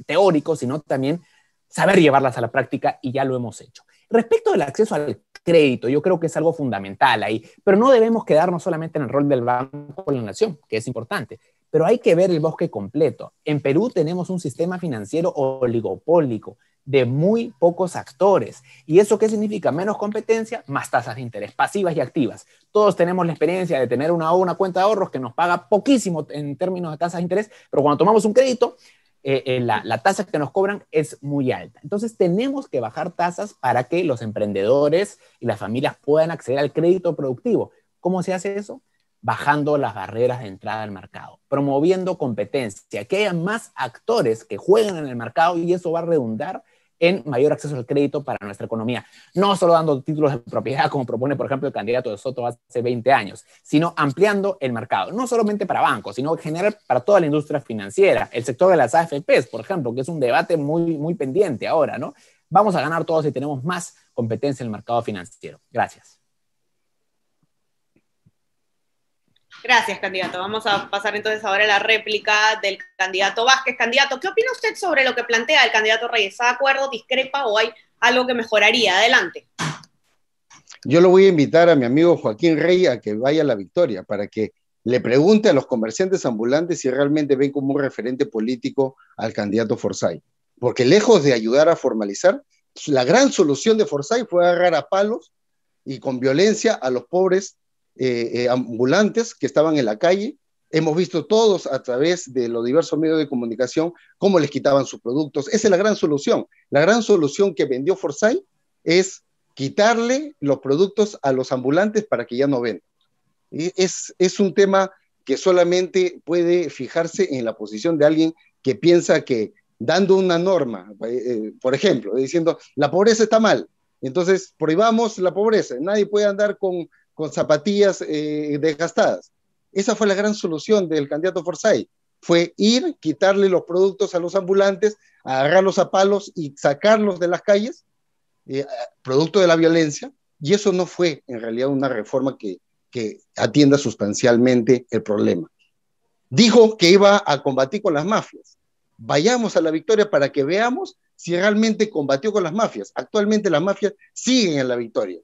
teórico, sino también saber llevarlas a la práctica y ya lo hemos hecho. Respecto del acceso al crédito, yo creo que es algo fundamental ahí, pero no debemos quedarnos solamente en el rol del Banco de la Nación, que es importante, pero hay que ver el bosque completo. En Perú tenemos un sistema financiero oligopólico, de muy pocos actores. ¿Y eso qué significa? Menos competencia, más tasas de interés, pasivas y activas. Todos tenemos la experiencia de tener una cuenta de ahorros que nos paga poquísimo en términos de tasas de interés, pero cuando tomamos un crédito, la tasa que nos cobran es muy alta. Entonces tenemos que bajar tasas para que los emprendedores y las familias puedan acceder al crédito productivo. ¿Cómo se hace eso? Bajando las barreras de entrada al mercado, promoviendo competencia, que haya más actores que jueguen en el mercado y eso va a redundar en mayor acceso al crédito para nuestra economía. No solo dando títulos de propiedad, como propone, por ejemplo, el candidato de Soto hace 20 años, sino ampliando el mercado, no solamente para bancos, sino en general para toda la industria financiera, el sector de las AFPs, por ejemplo, que es un debate muy, muy pendiente ahora, ¿no? Vamos a ganar todos si tenemos más competencia en el mercado financiero. Gracias. Gracias, candidato. Vamos a pasar entonces ahora a la réplica del candidato Vázquez. Candidato, ¿qué opina usted sobre lo que plantea el candidato Reyes? ¿Está de acuerdo, discrepa o hay algo que mejoraría? Adelante. Yo lo voy a invitar a mi amigo Joaquín Rey a que vaya a La Victoria para que le pregunte a los comerciantes ambulantes si realmente ven como un referente político al candidato Forsyth. Porque lejos de ayudar a formalizar, la gran solución de Forsyth fue agarrar a palos y con violencia a los pobres ambulantes que estaban en la calle. Hemos visto todos a través de los diversos medios de comunicación cómo les quitaban sus productos. Esa es la gran solución. La gran solución que vendió Forsyth es quitarle los productos a los ambulantes para que ya no vendan. Es un tema que solamente puede fijarse en la posición de alguien que piensa que dando una norma, por ejemplo, diciendo la pobreza está mal, entonces prohibamos la pobreza, nadie puede andar con zapatillas desgastadas. Esa fue la gran solución del candidato Forsyth, fue ir, quitarle los productos a los ambulantes, agarrarlos a palos y sacarlos de las calles, producto de la violencia, y eso no fue en realidad una reforma que atienda sustancialmente el problema. Dijo que iba a combatir con las mafias. Vayamos a La Victoria para que veamos si realmente combatió con las mafias. Actualmente las mafias siguen en La Victoria.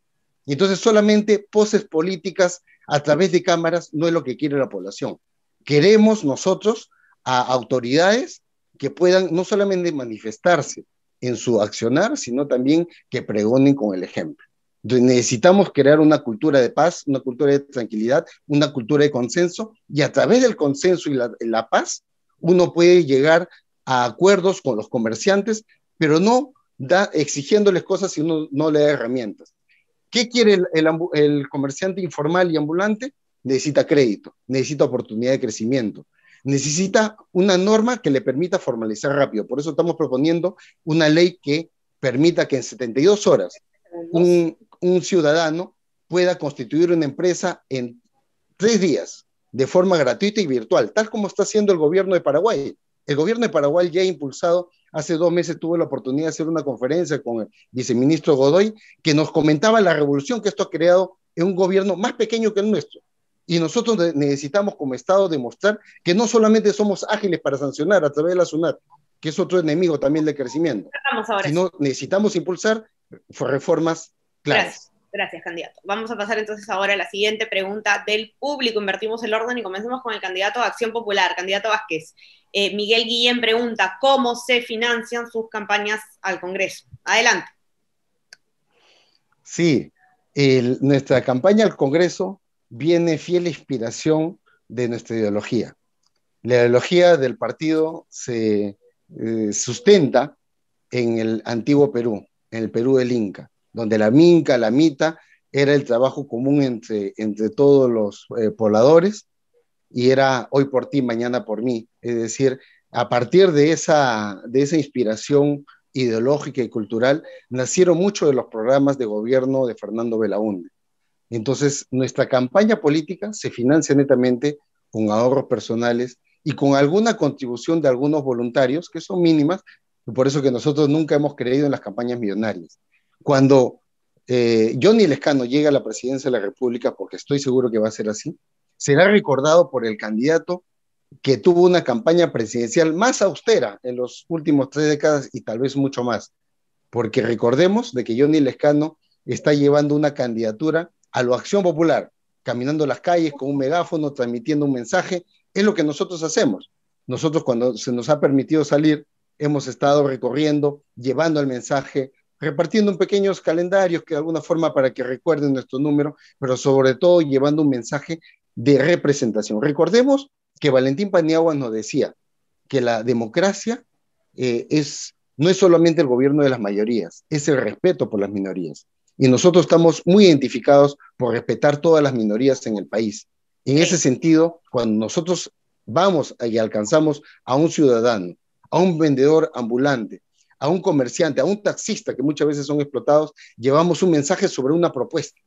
Y entonces solamente poses políticas a través de cámaras no es lo que quiere la población. Queremos nosotros a autoridades que puedan no solamente manifestarse en su accionar, sino también que pregonen con el ejemplo. Entonces necesitamos crear una cultura de paz, una cultura de tranquilidad, una cultura de consenso, y a través del consenso y la paz, uno puede llegar a acuerdos con los comerciantes, pero no exigiéndoles cosas si uno no le da herramientas. ¿Qué quiere el comerciante informal y ambulante? Necesita crédito, necesita oportunidad de crecimiento, necesita una norma que le permita formalizar rápido. Por eso estamos proponiendo una ley que permita que en 72 horas un ciudadano pueda constituir una empresa en 3 días, de forma gratuita y virtual, tal como está haciendo el gobierno de Paraguay. El gobierno de Paraguay ya ha impulsado, hace 2 meses tuve la oportunidad de hacer una conferencia con el viceministro Godoy, que nos comentaba la revolución que esto ha creado en un gobierno más pequeño que el nuestro. Y nosotros necesitamos como Estado demostrar que no solamente somos ágiles para sancionar a través de la SUNAT, que es otro enemigo también del crecimiento, sino necesitamos impulsar reformas claras. Gracias. Gracias, candidato. Vamos a pasar entonces ahora a la siguiente pregunta del público. Invertimos el orden y comencemos con el candidato de Acción Popular, candidato Vázquez. Miguel Guillén pregunta, ¿cómo se financian sus campañas al Congreso? Adelante. Sí, nuestra campaña al Congreso viene fiel inspiración de nuestra ideología. La ideología del partido se sustenta en el antiguo Perú, en el Perú del Inca, donde la minca, la mita, era el trabajo común entre todos los pobladores, y era hoy por ti, mañana por mí. Es decir, a partir de esa inspiración ideológica y cultural, nacieron muchos de los programas de gobierno de Fernando Belaúnde. Entonces, nuestra campaña política se financia netamente con ahorros personales y con alguna contribución de algunos voluntarios, que son mínimas, y por eso que nosotros nunca hemos creído en las campañas millonarias. Cuando Johnny Lescano llega a la presidencia de la República, porque estoy seguro que va a ser así, será recordado por el candidato que tuvo una campaña presidencial más austera en los últimos 3 décadas y tal vez mucho más, porque recordemos de que Johnny Lescano está llevando una candidatura a la Acción Popular, caminando las calles con un megáfono, transmitiendo un mensaje. Es lo que nosotros hacemos. Nosotros, cuando se nos ha permitido salir, hemos estado recorriendo, llevando el mensaje, repartiendo en pequeños calendarios que de alguna forma para que recuerden nuestro número, pero sobre todo llevando un mensaje de representación. Recordemos que Valentín Paniagua nos decía que la democracia no es solamente el gobierno de las mayorías, es el respeto por las minorías. Y nosotros estamos muy identificados por respetar todas las minorías en el país. En ese sentido, cuando nosotros vamos y alcanzamos a un ciudadano, a un vendedor ambulante, a un comerciante, a un taxista, que muchas veces son explotados, llevamos un mensaje sobre una propuesta,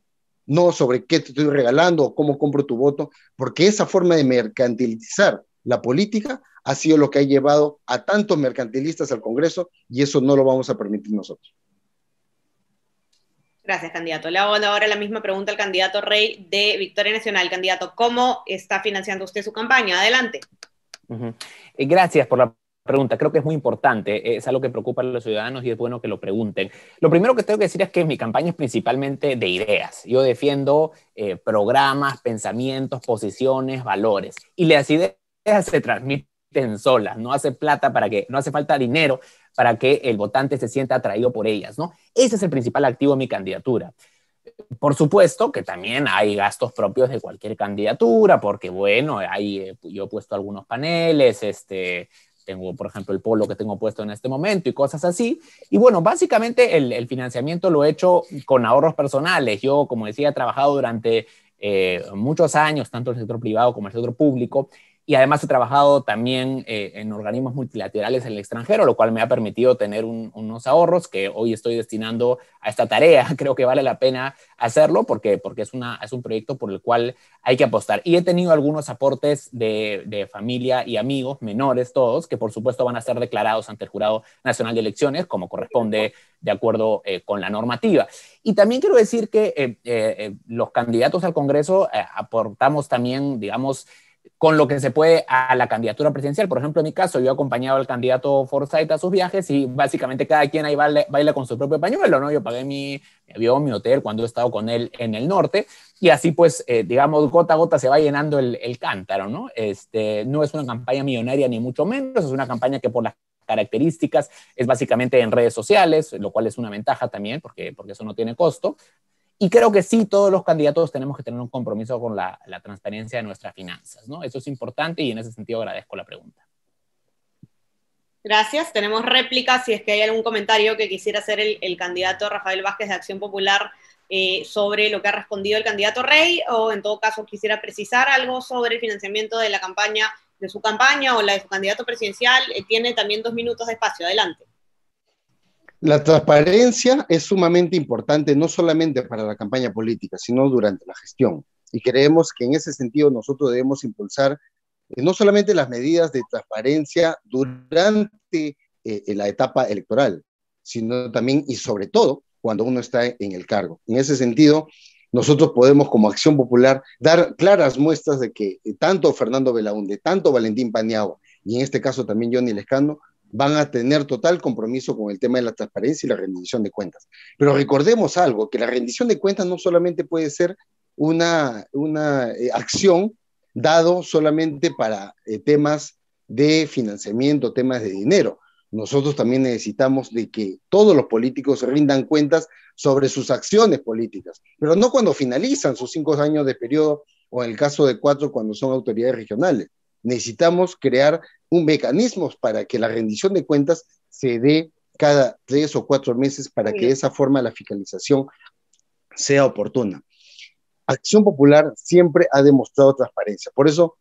no sobre qué te estoy regalando o cómo compro tu voto, porque esa forma de mercantilizar la política ha sido lo que ha llevado a tantos mercantilistas al Congreso, y eso no lo vamos a permitir nosotros. Gracias, candidato. Le hago ahora la misma pregunta al candidato Rey de Victoria Nacional. Candidato, ¿cómo está financiando usted su campaña? Adelante. Gracias por la pregunta. Creo que es muy importante. Es algo que preocupa a los ciudadanos y es bueno que lo pregunten. Lo primero que tengo que decir es que mi campaña es principalmente de ideas. Yo defiendo programas, pensamientos, posiciones, valores. Y las ideas se transmiten solas. No hace falta dinero para que el votante se sienta atraído por ellas, ¿no? Ese es el principal activo de mi candidatura. Por supuesto que también hay gastos propios de cualquier candidatura, porque bueno, yo he puesto algunos paneles, tengo, por ejemplo, el polo que tengo puesto en este momento y cosas así. Y bueno, básicamente el financiamiento lo he hecho con ahorros personales. Yo, como decía, he trabajado durante muchos años, tanto en el sector privado como en el sector público, y además he trabajado también en organismos multilaterales en el extranjero, lo cual me ha permitido tener unos ahorros que hoy estoy destinando a esta tarea. Creo que vale la pena hacerlo porque es un proyecto por el cual hay que apostar. Y he tenido algunos aportes de familia y amigos, menores todos, que por supuesto van a ser declarados ante el Jurado Nacional de Elecciones, como corresponde de acuerdo con la normativa. Y también quiero decir que los candidatos al Congreso aportamos también, digamos, con lo que se puede a la candidatura presidencial. Por ejemplo, en mi caso, yo he acompañado al candidato Forsyth a sus viajes y básicamente cada quien ahí baila con su propio pañuelo, ¿no? Yo pagué mi avión, mi hotel cuando he estado con él en el norte y así pues, digamos, gota a gota se va llenando el cántaro, ¿no? No es una campaña millonaria ni mucho menos, es una campaña que por las características es básicamente en redes sociales, lo cual es una ventaja también porque eso no tiene costo. Y creo que sí, todos los candidatos tenemos que tener un compromiso con la transparencia de nuestras finanzas, ¿no? Eso es importante y en ese sentido agradezco la pregunta. Gracias. Tenemos réplicas si es que hay algún comentario que quisiera hacer el candidato Rafael Vázquez de Acción Popular sobre lo que ha respondido el candidato Rey, o en todo caso quisiera precisar algo sobre el financiamiento de la campaña, de su campaña o la de su candidato presidencial. Tiene también 2 minutos de espacio. Adelante. La transparencia es sumamente importante, no solamente para la campaña política, sino durante la gestión. Y creemos que en ese sentido nosotros debemos impulsar no solamente las medidas de transparencia durante la etapa electoral, sino también y sobre todo cuando uno está en el cargo. En ese sentido, nosotros podemos como Acción Popular dar claras muestras de que tanto Fernando Belaúnde, tanto Valentín Paniagua y en este caso también Johnny Lescano van a tener total compromiso con el tema de la transparencia y la rendición de cuentas. Pero recordemos algo, que la rendición de cuentas no solamente puede ser una acción dado solamente para temas de financiamiento, temas de dinero. Nosotros también necesitamos de que todos los políticos rindan cuentas sobre sus acciones políticas, pero no cuando finalizan sus 5 años de periodo o en el caso de 4 cuando son autoridades regionales. Necesitamos crear un mecanismo para que la rendición de cuentas se dé cada 3 o 4 meses para que de esa forma la fiscalización sea oportuna. Acción Popular siempre ha demostrado transparencia. Por eso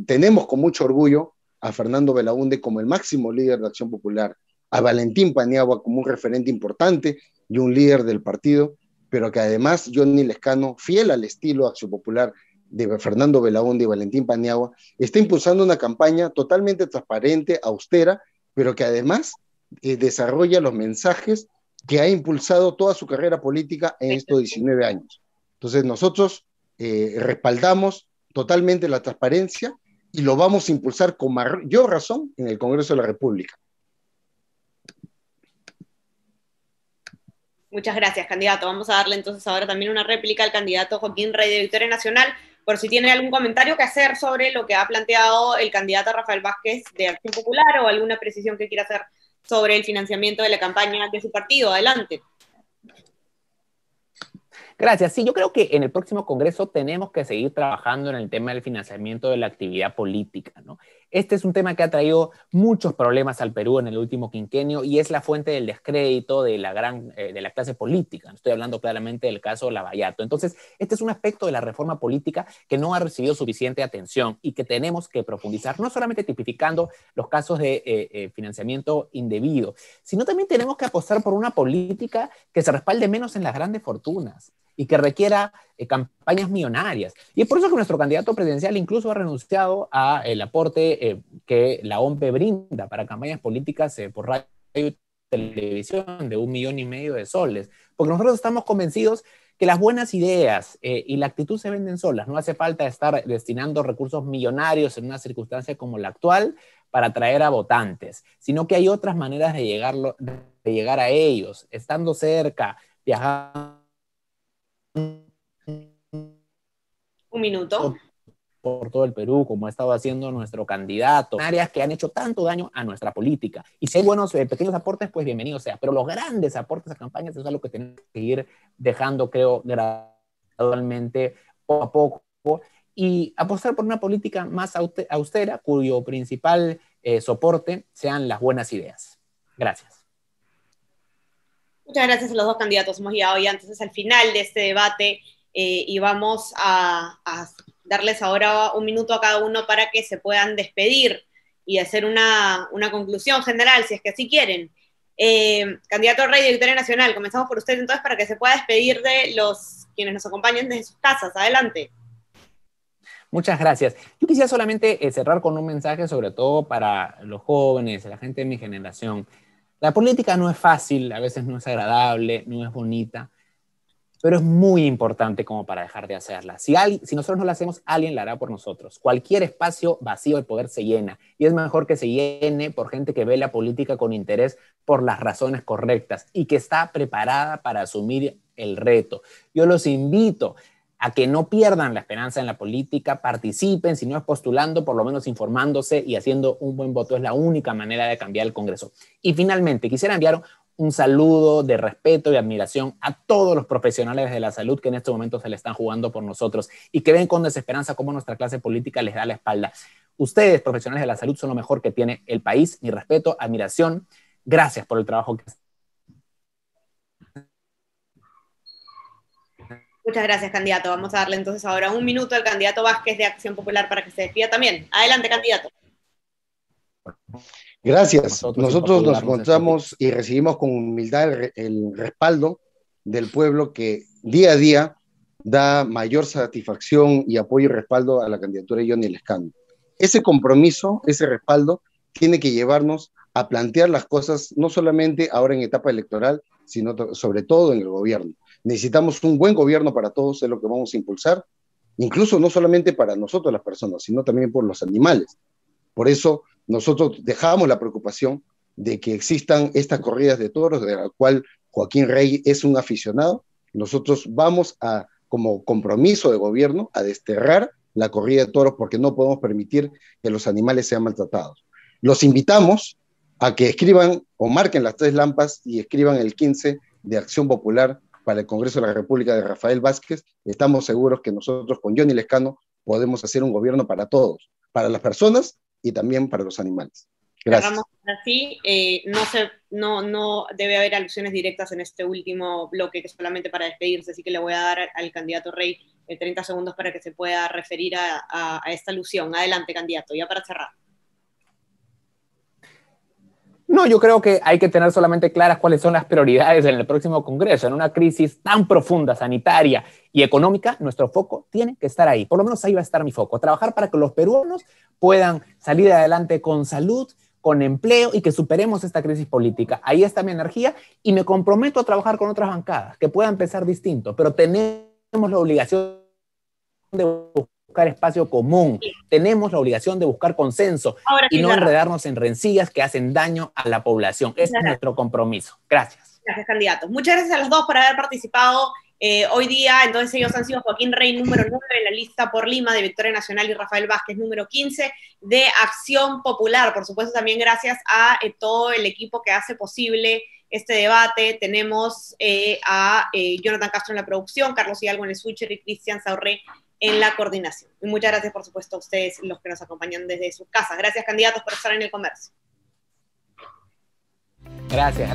tenemos con mucho orgullo a Fernando Belaúnde como el máximo líder de Acción Popular, a Valentín Paniagua como un referente importante y un líder del partido, pero que además Johnny Lescano, fiel al estilo Acción Popular de Fernando Belaúnde y Valentín Paniagua, está impulsando una campaña totalmente transparente, austera, pero que además desarrolla los mensajes que ha impulsado toda su carrera política en estos 19 años. Entonces nosotros respaldamos totalmente la transparencia y lo vamos a impulsar con mayor razón en el Congreso de la República. Muchas gracias, candidato. Vamos a darle entonces ahora también una réplica al candidato Joaquín Rey de Victoria Nacional, por si tiene algún comentario que hacer sobre lo que ha planteado el candidato Rafael Vázquez de Acción Popular o alguna precisión que quiera hacer sobre el financiamiento de la campaña de su partido. Adelante. Gracias. Sí, yo creo que en el próximo Congreso tenemos que seguir trabajando en el tema del financiamiento de la actividad política, ¿no? Este es un tema que ha traído muchos problemas al Perú en el último quinquenio y es la fuente del descrédito de la clase política. Estoy hablando claramente del caso Lavallato. Entonces, este es un aspecto de la reforma política que no ha recibido suficiente atención y que tenemos que profundizar, no solamente tipificando los casos de financiamiento indebido, sino también tenemos que apostar por una política que se respalde menos en las grandes fortunas y que requiera campañas millonarias. Y es por eso que nuestro candidato presidencial incluso ha renunciado al aporte que la OMPE brinda para campañas políticas por radio y televisión de 1,5 millones de soles, porque nosotros estamos convencidos que las buenas ideas y la actitud se venden solas. No hace falta estar destinando recursos millonarios en una circunstancia como la actual para atraer a votantes, sino que hay otras maneras de llegar a ellos, estando cerca, viajando. Un minuto. Por todo el Perú, como ha estado haciendo nuestro candidato, áreas que han hecho tanto daño a nuestra política. Y si hay buenos pequeños aportes, pues bienvenido sea, pero los grandes aportes a campañas es algo que tenemos que ir dejando, creo, gradualmente, poco a poco, y apostar por una política más austera, cuyo principal soporte sean las buenas ideas. Gracias. Muchas gracias a los dos candidatos. Hemos llegado ya entonces al final de este debate y vamos a darles ahora un minuto a cada uno para que se puedan despedir y hacer una conclusión general, si es que así quieren. Candidato Rey de Victoria Nacional, comenzamos por usted entonces para que se pueda despedir de quienes nos acompañan desde sus casas. Adelante. Muchas gracias. Yo quisiera solamente cerrar con un mensaje, sobre todo para los jóvenes, la gente de mi generación. La política no es fácil, a veces no es agradable, no es bonita, pero es muy importante como para dejar de hacerla. Si nosotros no la hacemos, alguien la hará por nosotros. Cualquier espacio vacío de poder se llena, y es mejor que se llene por gente que ve la política con interés por las razones correctas y que está preparada para asumir el reto. Yo los invito a que no pierdan la esperanza en la política, participen, si no es postulando, por lo menos informándose y haciendo un buen voto. Es la única manera de cambiar el Congreso. Y finalmente, quisiera enviar un saludo de respeto y admiración a todos los profesionales de la salud que en este momento se le están jugando por nosotros y que ven con desesperanza cómo nuestra clase política les da la espalda. Ustedes, profesionales de la salud, son lo mejor que tiene el país. Mi respeto, admiración. Gracias por el trabajo que hacen. Muchas gracias, candidato. Vamos a darle entonces ahora un minuto al candidato Vázquez de Acción Popular para que se despida también. Adelante, candidato. Gracias. Nosotros nos encontramos y recibimos con humildad el respaldo del pueblo que día a día da mayor satisfacción y apoyo y respaldo a la candidatura de Johnny Lescano. Ese compromiso, ese respaldo, tiene que llevarnos a plantear las cosas no solamente ahora en etapa electoral, sino sobre todo en el gobierno. Necesitamos un buen gobierno para todos, es lo que vamos a impulsar, incluso no solamente para nosotros las personas, sino también por los animales. Por eso nosotros dejamos la preocupación de que existan estas corridas de toros, de la cual Joaquín Rey es un aficionado. Nosotros vamos a, como compromiso de gobierno, a desterrar la corrida de toros porque no podemos permitir que los animales sean maltratados. Los invitamos a que escriban o marquen las 3 lampas y escriban el 15 de Acción Popular para el Congreso de la República de Rafael Vázquez. Estamos seguros que nosotros con Johnny Lescano podemos hacer un gobierno para todos, para las personas y también para los animales. Gracias. Cerramos así. No debe haber alusiones directas en este último bloque, que es solamente para despedirse, así que le voy a dar al candidato Rey 30 segundos para que se pueda referir a esta alusión. Adelante, candidato, ya para cerrar. No, yo creo que hay que tener solamente claras cuáles son las prioridades en el próximo Congreso. En una crisis tan profunda, sanitaria y económica, nuestro foco tiene que estar ahí. Por lo menos ahí va a estar mi foco. Trabajar para que los peruanos puedan salir adelante con salud, con empleo y que superemos esta crisis política. Ahí está mi energía y me comprometo a trabajar con otras bancadas que puedan pensar distinto, pero tenemos la obligación de buscar espacio común, tenemos la obligación de buscar consenso y no enredarnos en rencillas que hacen daño a la población. Ese es nuestro compromiso. Gracias. Gracias, candidatos. Muchas gracias a los dos por haber participado hoy día. Entonces ellos han sido Joaquín Rey, número 9 en la lista por Lima de Victoria Nacional, y Rafael Vázquez, número 15 de Acción Popular. Por supuesto, también gracias a todo el equipo que hace posible este debate. Tenemos a Jonathan Castro en la producción, Carlos Hidalgo en el switcher y Cristian Saurré en la coordinación. Y muchas gracias, por supuesto, a ustedes, los que nos acompañan desde sus casas. Gracias, candidatos, por estar en el comercio. Gracias.